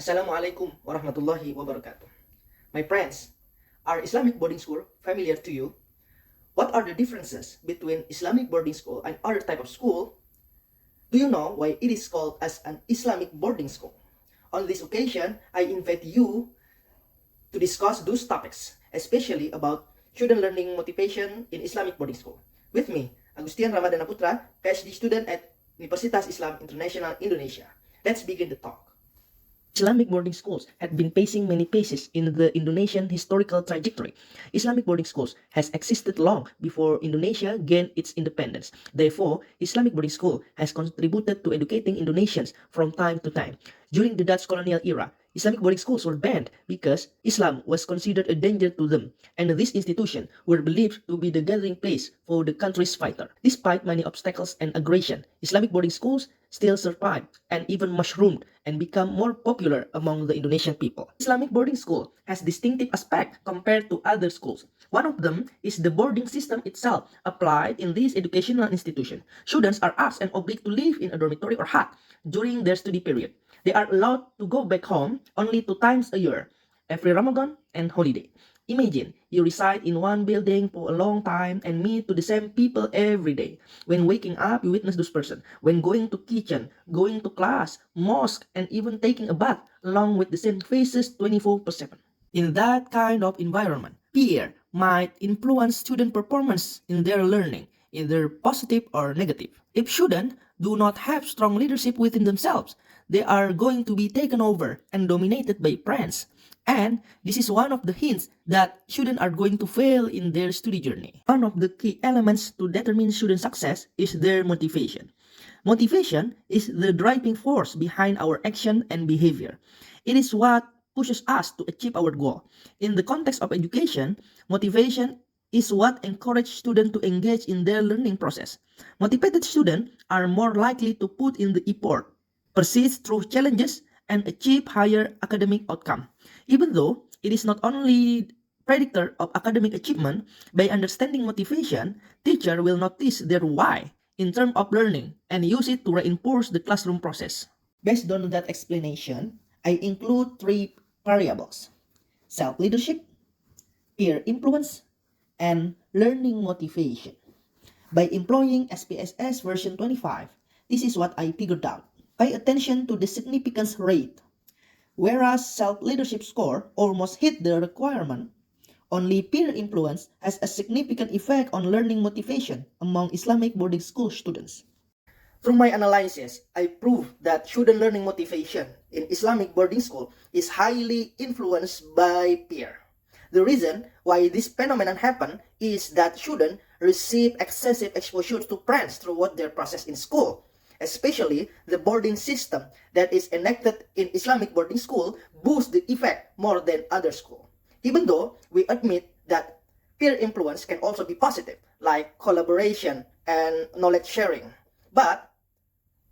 Assalamualaikum warahmatullahi wabarakatuh. My friends, are Islamic boarding school familiar to you? What are the differences between Islamic boarding school and other type of school? Do you know why it is called as an Islamic boarding school? On this occasion, I invite you to discuss those topics, especially about student learning motivation in Islamic boarding school. With me, Agustian Ramadana Putera, PhD student at Universitas Islam International Indonesia. Let's begin the talk. Islamic boarding schools had been facing many phases in the Indonesian historical trajectory. Islamic boarding schools has existed long before Indonesia gained its independence. Therefore, Islamic boarding school has contributed to educating Indonesians from time to time. During the Dutch colonial era, Islamic boarding schools were banned because Islam was considered a danger to them, and these institutions were believed to be the gathering place for the country's fighter. Despite many obstacles and aggression, Islamic boarding schools still survived and even mushroomed and become more popular among the Indonesian people. Islamic boarding school has distinctive aspects compared to other schools. One of them is the boarding system itself applied in this educational institution. Students are asked and obliged to live in a dormitory or hut during their study period. They are allowed to go back home only 2 times a year, every Ramadan and holiday. Imagine you reside in one building for a long time and meet to the same people every day. When waking up, you witness this person. When going to kitchen, going to class, mosque, and even taking a bath along with the same faces 24/7. In that kind of environment, peer might influence student performance in their learning, either positive or negative. If students do not have strong leadership within themselves, they are going to be taken over and dominated by friends. And this is one of the hints that students are going to fail in their study journey. One of the key elements to determine student success is their motivation. Motivation is the driving force behind our action and behavior. It is what pushes us to achieve our goal. In the context of education, motivation is what encourages students to engage in their learning process. Motivated students are more likely to put in the effort, persist through challenges, and achieve higher academic outcome. Even though it is not only predictor of academic achievement, by understanding motivation, teacher will notice their why in terms of learning and use it to reinforce the classroom process. Based on that explanation, I include 3 variables: self-leadership, peer influence, and learning motivation. By employing SPSS version 25, this is what I figured out. Pay attention to the significance rate. Whereas self-leadership score almost hit the requirement, only peer influence has a significant effect on learning motivation among Islamic boarding school students. Through my analysis, I proved that student learning motivation in Islamic boarding school is highly influenced by peer. The reason why this phenomenon happens is that students receive excessive exposure to friends throughout their process in school. Especially the boarding system that is enacted in Islamic boarding school boosts the effect more than other school. Even though we admit that peer influence can also be positive, like collaboration and knowledge sharing. But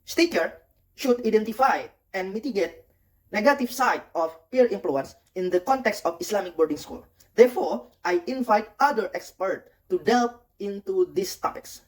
teacher should identify and mitigate negative side of peer influence in the context of Islamic boarding school. Therefore, I invite other experts to delve into these topics.